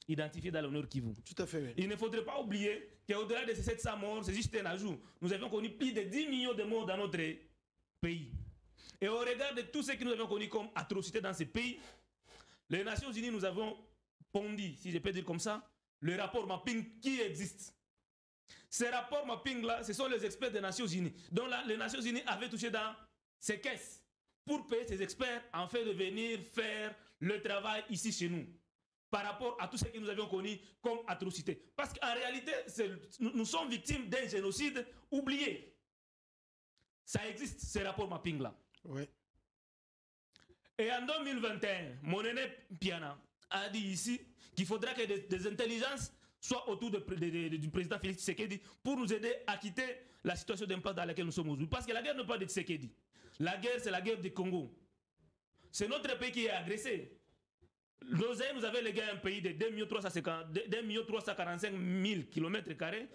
identifiés dans le Nord Kivu. Tout à fait. Oui. Il ne faudrait pas oublier qu'au-delà de ces 700 morts, c'est juste un ajout. Nous avions connu plus de 10 millions de morts dans notre pays. Et au regard de tout ce que nous avons connu comme atrocité dans ces pays, les Nations Unies nous avons pondu, si je peux dire comme ça, le rapport mapping qui existe. Ces rapports mapping-là, ce sont les experts des Nations Unies, dont les Nations Unies avaient touché dans ces caisses pour payer ces experts en fait de venir faire le travail ici chez nous par rapport à tout ce que nous avions connu comme atrocité. Parce qu'en réalité, nous sommes victimes d'un génocide oublié. Ça existe, ces rapports mapping-là. Oui. Et en 2021, mon aîné Piana a dit ici qu'il faudra que des intelligences soient autour du président Félix Tshisekedi pour nous aider à quitter la situation d'impasse dans laquelle nous sommes aujourd'hui. Parce que la guerre n'est pas de Tshisekedi. La guerre, c'est la guerre du Congo. C'est notre pays qui est agressé. Nous avons les gars un pays de 2 345 000 km².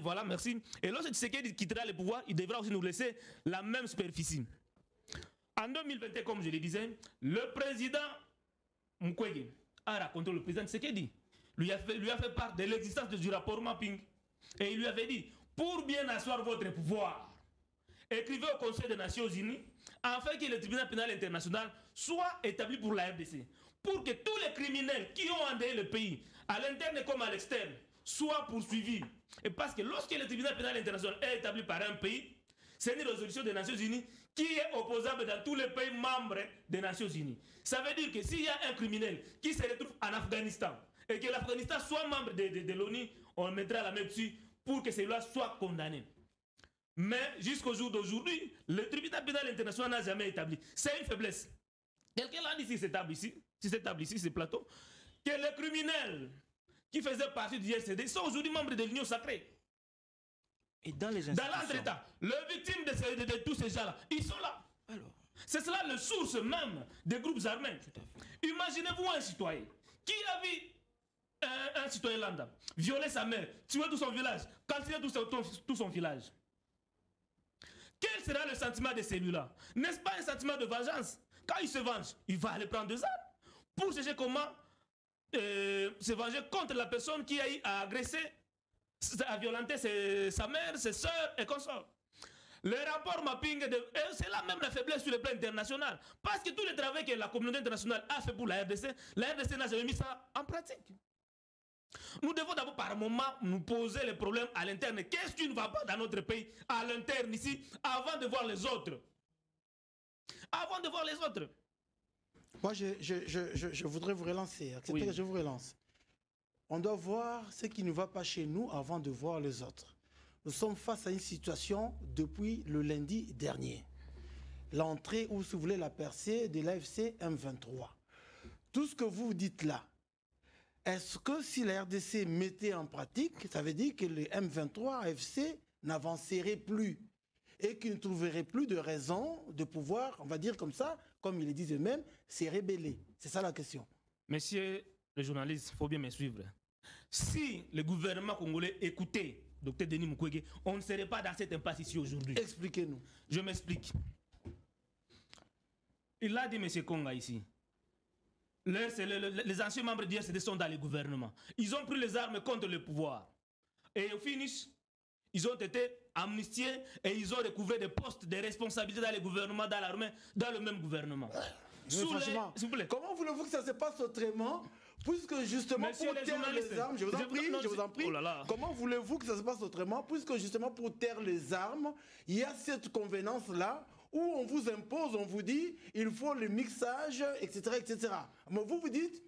Voilà, merci. Et lorsque Tshisekedi quittera le pouvoir, il devra aussi nous laisser la même superficie. En 2021, comme je le disais, le président Mukwege a raconté le président Tshisekedi. Lui a fait part de l'existence du rapport mapping. Et il lui avait dit, pour bien asseoir votre pouvoir, écrivez au Conseil des Nations Unies, afin que le tribunal pénal international soit établi pour la RDC. Pour que tous les criminels qui ont endeuillé le pays, à l'interne comme à l'externe, soient poursuivis. Et parce que lorsque le tribunal pénal international est établi par un pays, c'est une résolution des Nations Unies qui est opposable dans tous les pays membres des Nations Unies. Ça veut dire que s'il y a un criminel qui se retrouve en Afghanistan et que l'Afghanistan soit membre de l'ONU, on mettra la main dessus pour que celui-là soit condamné. Mais jusqu'au jour d'aujourd'hui, le tribunal pénal international n'a jamais établi. C'est une faiblesse. Quelqu'un l'a dit sur cette table ici, ce plateau, que les criminels qui faisaient partie du JCD sont aujourd'hui membres de l'Union sacrée. Et dans les institutions. Dans l'entretemps, les victimes de tous ces gens-là, ils sont là. C'est cela la source même des groupes armés. Imaginez-vous un citoyen qui a vu un citoyen lambda violer sa mère, tuer tout son village, calciner tout son village. Quel sera le sentiment de celui-là? N'est-ce pas un sentiment de vengeance? Quand il se venge, il va aller prendre des armes pour chercher comment se venger contre la personne qui a eu à agresser, à violenter sa mère, ses soeurs et consorts. Le rapport mapping, c'est là même la faiblesse sur le plan international. Parce que tout le travail que la communauté internationale a fait pour la RDC n'a jamais mis ça en pratique. Nous devons d'abord par moment nous poser les problèmes à l'interne. Qu'est-ce qui ne va pas dans notre pays, à l'interne ici, avant de voir les autres? Avant de voir les autres. Moi, je voudrais vous relancer. Acceptez Oui. que je vous relance. On doit voir ce qui ne va pas chez nous avant de voir les autres. Nous sommes face à une situation depuis le lundi dernier. L'entrée, ou si vous voulez, la percée de l'AFC M23. Tout ce que vous dites là, est-ce que si la RDC mettait en pratique, ça veut dire que le M23 AFC n'avancerait plus et qu'il ne trouverait plus de raison de pouvoir, on va dire comme ça, comme ils le disent eux-mêmes, se rebeller? C'est ça la question. Messieurs les journalistes, il faut bien me suivre. Si le gouvernement congolais écoutait Dr Denis Mukwege, on ne serait pas dans cette impasse ici aujourd'hui. Expliquez-nous. Je m'explique. Il a dit, M. Konga, ici. Les anciens membres du RCD sont dans le gouvernement. Ils ont pris les armes contre le pouvoir. Et au finish, ils ont été amnistiés et ils ont recouvré des postes de responsabilité dans le gouvernement, dans l'armée, dans le même gouvernement. S'il vous plaît. Comment voulez-vous que ça se passe autrement, puisque justement Messieurs pour taire les armes, je vous en prie, oh là là. Comment voulez-vous que ça se passe autrement, puisque justement pour taire les armes, il y a cette convenance-là où on vous impose, on vous dit, il faut le mixage, etc., etc. Mais vous dites,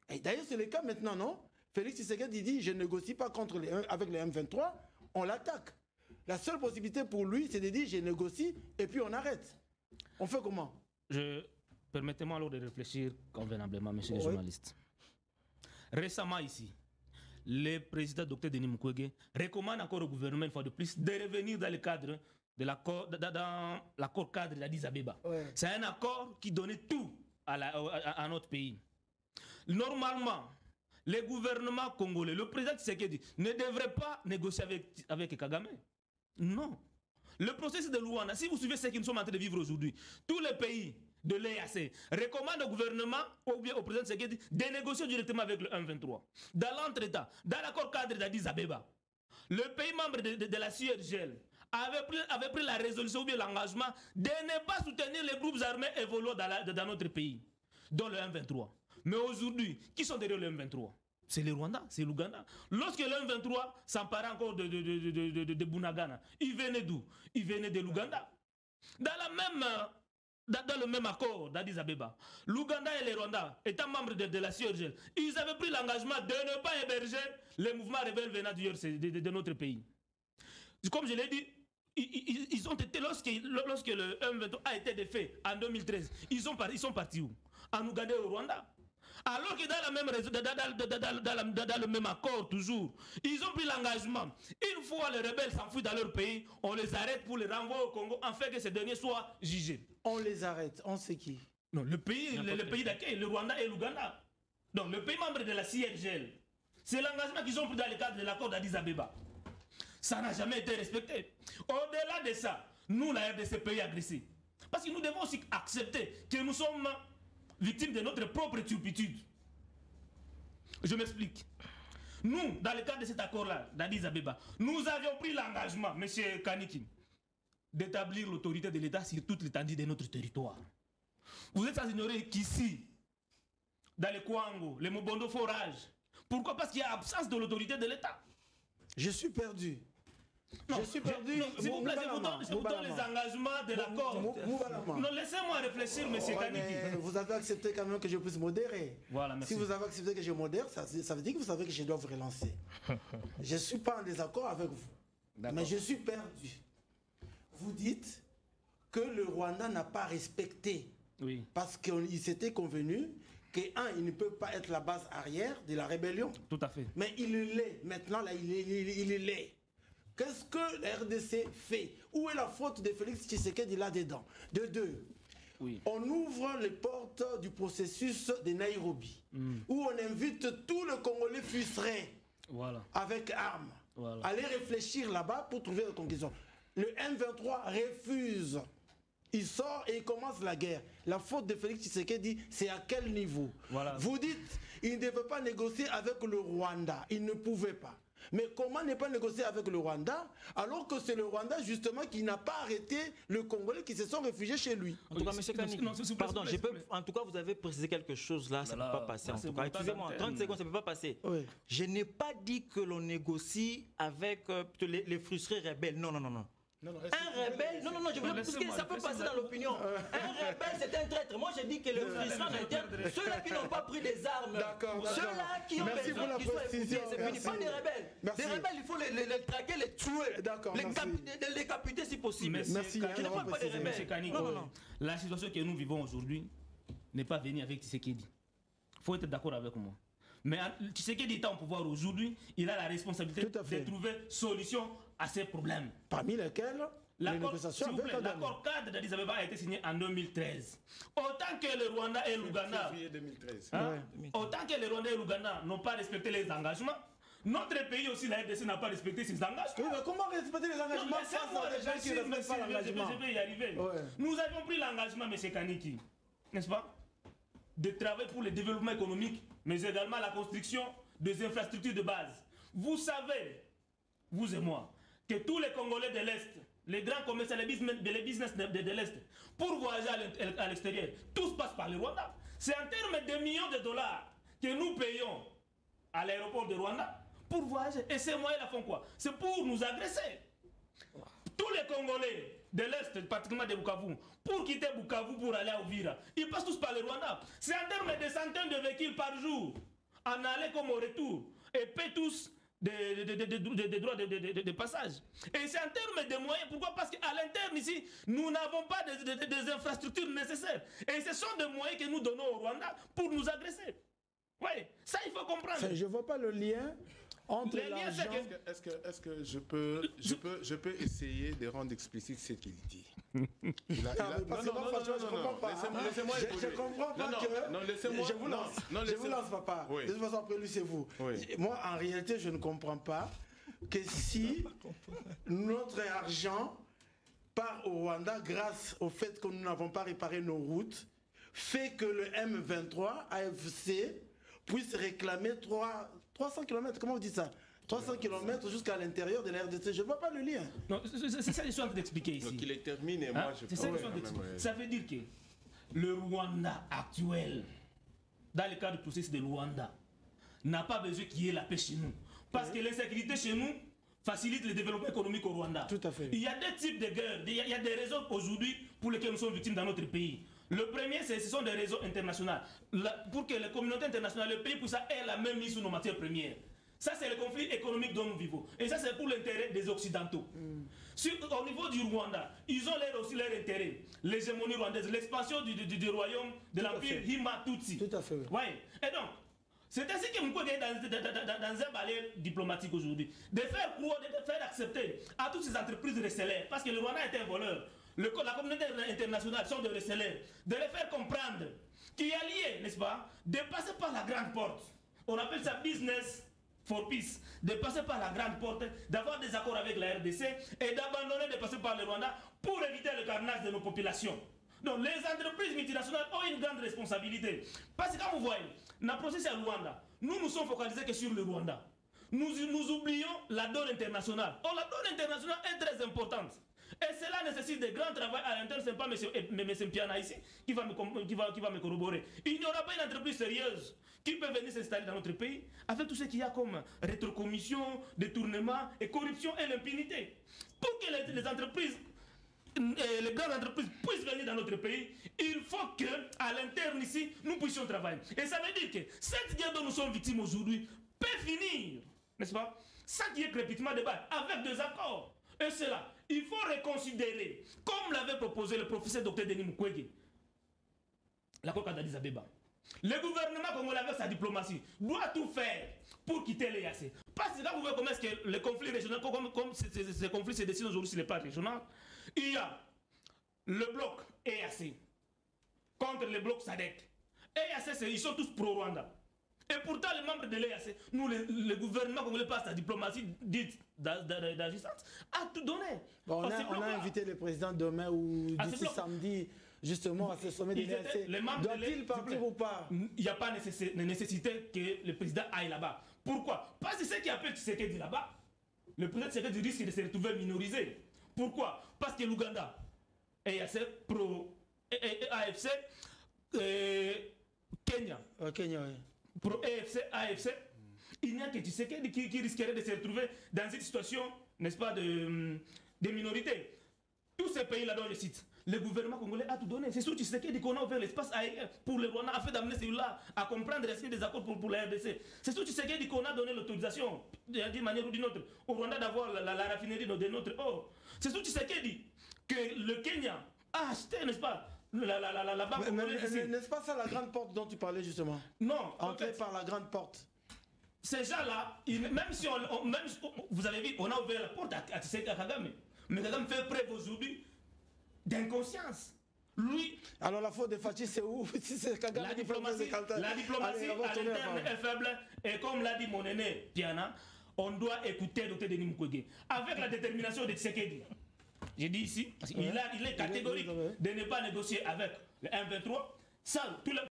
et d'ailleurs c'est le cas maintenant, non? Félix Tshisekedi dit, je ne négocie pas avec les M23, on l'attaque. La seule possibilité pour lui, c'est de dire, je négocie, et puis on arrête. On fait comment? Permettez-moi alors de réfléchir convenablement, messieurs les journalistes. Récemment ici, le président Dr Denis Mukwege recommande encore au gouvernement, une fois de plus, de revenir dans le cadre de l'accord cadre d'Addis Abeba. Ouais. C'est un accord qui donnait tout à notre pays. Normalement, le gouvernement congolais, le président Tshisekedi, ne devrait pas négocier avec Kagame. Non. Le processus de Luanda, si vous suivez ce que nous sommes en train de vivre aujourd'hui, tous les pays de l'EAC recommande au gouvernement ou bien au président Tshisekedi de négocier directement avec le 1-23. Dans l'entretemps, dans l'accord cadre d'Addis Abeba, le pays membre de la CIRGL avait pris la résolution ou bien l'engagement de ne pas soutenir les groupes armés évoluant dans notre pays, dont le 1-23. Mais aujourd'hui, qui sont derrière le 1-23? C'est le Rwanda, c'est l'Ouganda. Lorsque le 1-23 s'emparait encore de Bunagana, il venait d'où? Il venait de l'Ouganda. Dans le même accord d'Addis Abeba, l'Ouganda et le Rwanda, étant membres de la CIRGL, ils avaient pris l'engagement de ne pas héberger les mouvements rebelles venant de notre pays. Comme je l'ai dit, ils ont été, lorsque le 1-23 a été défait en 2013, ils sont partis où? En Ouganda et au Rwanda. Alors que dans le même accord toujours, ils ont pris l'engagement. Une fois les rebelles s'enfuient dans leur pays, on les arrête pour les renvoyer au Congo afin que ces derniers soient jugés. On les arrête, on sait qui? Non, le pays d'accueil, le Rwanda et l'Ouganda. Donc le pays membre de la CIRGL, c'est l'engagement qu'ils ont pris dans le cadre de l'accord d'Addis Abeba. Ça n'a jamais été respecté. Au-delà de ça, nous, la RDC, pays agressé. Parce que nous devons aussi accepter que nous sommes victimes de notre propre turpitude. Je m'explique. Nous, dans le cadre de cet accord-là, d'Addis Abeba, nous avions pris l'engagement, M. Kaniki, d'établir l'autorité de l'État sur toute l'étendue de notre territoire. Vous êtes sans ignorer qu'ici, dans le Kwango, les Mobondo forage. Pourquoi? Parce qu'il y a absence de l'autorité de l'État. Je suis perdu. Non, je suis perdu. S'il vous plaît, je vous donne les engagements de l'accord. Non, laissez-moi réfléchir, M. Kaniki. Vous avez accepté quand même que je puisse modérer. Voilà, merci. Si vous avez accepté que je modère, ça veut dire que vous savez que je dois vous relancer. Je ne suis pas en désaccord avec vous. Mais je suis perdu. Vous dites que le Rwanda n'a pas respecté. Oui. Parce qu'il s'était convenu que, il ne peut pas être la base arrière de la rébellion. Tout à fait. Mais il l'est. Maintenant, là, il l'est. Qu'est-ce que la RDC fait? Où est la faute de Félix Tshisekedi là-dedans? De deux, oui. On ouvre les portes du processus de Nairobi, où on invite tout le Congolais frustré, voilà, avec armes, voilà, à aller réfléchir là-bas pour trouver la conclusion. Le M23 refuse. Il sort et il commence la guerre. La faute de Félix Tshisekedi, c'est à quel niveau? Voilà. Vous dites, il ne veut pas négocier avec le Rwanda. Il ne pouvait pas. Mais comment ne pas négocier avec le Rwanda alors que c'est le Rwanda justement qui n'a pas arrêté le Congolais qui se sont réfugiés chez lui? En tout cas, M. Kaniki, pardon, en tout cas, vous avez précisé quelque chose là, ça ne peut pas passer. En tout cas, excusez-moi, 30 secondes, ça ne peut pas passer. Oui. Je n'ai pas dit que l'on négocie avec les frustrés rebelles. Non, non, non, non. Un rebelle, non, je veux parce que ça peut passer dans l'opinion. Un rebelle, c'est un traître. Moi, je dis que les frustrés en interne, ceux-là qui n'ont pas pris des armes, ceux-là qui ont besoin qu'ils soient écoutés, c'est fini. Pas des rebelles. Des rebelles, il faut les traquer, les tuer, les décapiter si possible. Merci. Je ne parle pas des rebelles. Non. La situation que nous vivons aujourd'hui n'est pas venue avec Tshisekedi. Il faut être d'accord avec moi. Mais Tshisekedi étant au pouvoir aujourd'hui, il a la responsabilité de trouver solution à ces problèmes. Parmi lesquels l'accord cadre d'Addis Abeba a été signé en 2013. Autant que le Rwanda et l'Ouganda, autant que le Rwanda et l'Ouganda n'ont pas respecté les engagements, notre pays aussi, la RDC, n'a pas respecté ses engagements. Oui, mais comment respecter les engagements? Je vais y arriver. Ouais. Nous avions pris l'engagement, M. Kaniki, n'est-ce pas, de travailler pour le développement économique, mais également la construction des infrastructures de base. Vous savez, vous et moi, que tous les Congolais de l'Est, les grands commerçants, les business de l'Est, pour voyager à l'extérieur, tout se passe par le Rwanda. C'est en termes de millions de dollars que nous payons à l'aéroport de Rwanda pour voyager. Et ces moyens-là font quoi? C'est pour nous agresser. Tous les Congolais de l'Est, particulièrement de Bukavu, pour quitter Bukavu pour aller à Uvira, ils passent tous par le Rwanda. C'est en termes de centaines de véhicules par jour, en aller comme au retour, et paient tous des droits de passage. Et c'est en termes de moyens. Pourquoi? Parce qu'à l'interne ici, nous n'avons pas des infrastructures nécessaires. Et ce sont des moyens que nous donnons au Rwanda pour nous agresser. Oui, ça il faut comprendre. Je ne vois pas le lien entre l'argent... Est-ce que je peux essayer de rendre explicite ce qu'il dit? Je comprends pas. Je comprends pas que... Je vous lance, papa. De toute façon, après lui, c'est vous. Moi, en réalité, je ne comprends pas que si notre argent part au Rwanda grâce au fait que nous n'avons pas réparé nos routes, fait que le M23, AFC, puisse réclamer 300 km, comment vous dites ça? 300 km jusqu'à l'intérieur de la RDC. Je ne vois pas le lien. Non, c'est ça que je suis en train d'expliquer ici. Donc il est terminé, moi je c'est ça que je suis en train d'expliquer. Ça veut dire que le Rwanda actuel, dans le cadre du processus de Rwanda, n'a pas besoin qu'il y ait la paix chez nous. Parce que l'insécurité chez nous facilite le développement économique au Rwanda. Tout à fait. Il y a deux types de guerres. Il y a des raisons aujourd'hui pour lesquelles nous sommes victimes dans notre pays. Le premier, ce sont des raisons internationales. Pour que les communautés internationales, le pays, pour ça, aient la même mise sur nos matières premières. Ça, c'est le conflit économique dont nous vivons. Et ça, c'est pour l'intérêt des Occidentaux. Au niveau du Rwanda, ils ont aussi leur intérêt. L'hégémonie rwandaise, l'expansion du royaume de l'Empire Hima-Tutsi. Tout à fait. Oui. Ouais. Et donc, c'est ainsi que Moukwege est dans un balai diplomatique aujourd'hui. De faire croire, de faire accepter à toutes ces entreprises recelaires, parce que le Rwanda est un voleur. La communauté internationale sont des recelaires. De les faire comprendre qu'il y a lié, n'est-ce pas, de passer par la grande porte. On appelle ça business for peace, de passer par la grande porte, d'avoir des accords avec la RDC et d'abandonner de passer par le Rwanda pour éviter le carnage de nos populations. Donc les entreprises multinationales ont une grande responsabilité. Parce que quand vous voyez, dans le processus à Rwanda, nous sommes focalisés que sur le Rwanda. Nous oublions la donne internationale. Or, la donne internationale est très importante. Et cela nécessite de grands travaux à l'interne. Ce n'est pas M. Piana ici qui va me corroborer. Il n'y aura pas une entreprise sérieuse qui peut venir s'installer dans notre pays avec tout ce qu'il y a comme rétrocommission, détournement et corruption et l'impunité. Pour que les entreprises, les grandes entreprises puissent venir dans notre pays, il faut qu'à l'interne ici, nous puissions travailler. Et ça veut dire que cette guerre dont nous sommes victimes aujourd'hui peut finir, n'est-ce pas, sans qu'il y ait crépitement de balles, avec des accords. Et cela, il faut reconsidérer, comme l'avait proposé le professeur Dr Denis Mukwege, l'accord d'Addis Abeba. Le gouvernement congolais avec sa diplomatie doit tout faire pour quitter les EAC. Parce que quand vous voyez comment est-ce que les conflits régionaux, comme ces conflits se décident aujourd'hui sur les plans régionaux, il y a le bloc EAC contre le bloc SADC. EAC, ils sont tous pro-Rwanda. Et pourtant, les membres de l'EAC, nous, le gouvernement congolais, par sa diplomatie dite d'agissance, a tout donné. Bon, on a invité le président demain ou d'ici samedi, justement, à ce sommet de l'EAC. Doit-il partir ou pas? Il n'y a pas nécessité que le président aille là-bas. Pourquoi? Parce que ce qui appelle Tshisekedi là-bas, le président Tshisekedi risque de se retrouver minorisé. Pourquoi? Parce que l'Ouganda, EAC, AFC, Kenya. Kenya, oui. Pour EFC, AFC, il n'y a que Tshisekedi qui risquerait de se retrouver dans une situation, n'est-ce pas, de minorité. Tous ces pays-là dont je cite, le gouvernement congolais a tout donné. C'est sur Tshisekedi qu'on a ouvert l'espace aérien pour le Rwanda afin d'amener celui-là à comprendre et à signer des accords pour la RDC. C'est sur Tshisekedi qu'on a donné l'autorisation, d'une manière ou d'une autre, au Rwanda d'avoir la raffinerie de notre or. C'est sur Tshisekedi que le Kenya a acheté, n'est-ce pas, la banque congolaise. N'est-ce pas ça la grande porte dont tu parlais justement? Non. Entrer par la grande porte. Ces gens-là, même si vous avez vu, on a ouvert la porte à Tshisekedi Kagame. Mais Kagame fait preuve aujourd'hui d'inconscience. Lui. Alors la faute de Fachi, c'est où? Si c'est Kagame, la diplomatie à l'interne est faible. Et comme l'a dit mon aîné Piana, on doit écouter Dr Denis Mukwege. Avec la détermination de Tshisekedi. J'ai dit ici, parce qu'il est catégorique de ne pas négocier avec le M23. Ça, tout le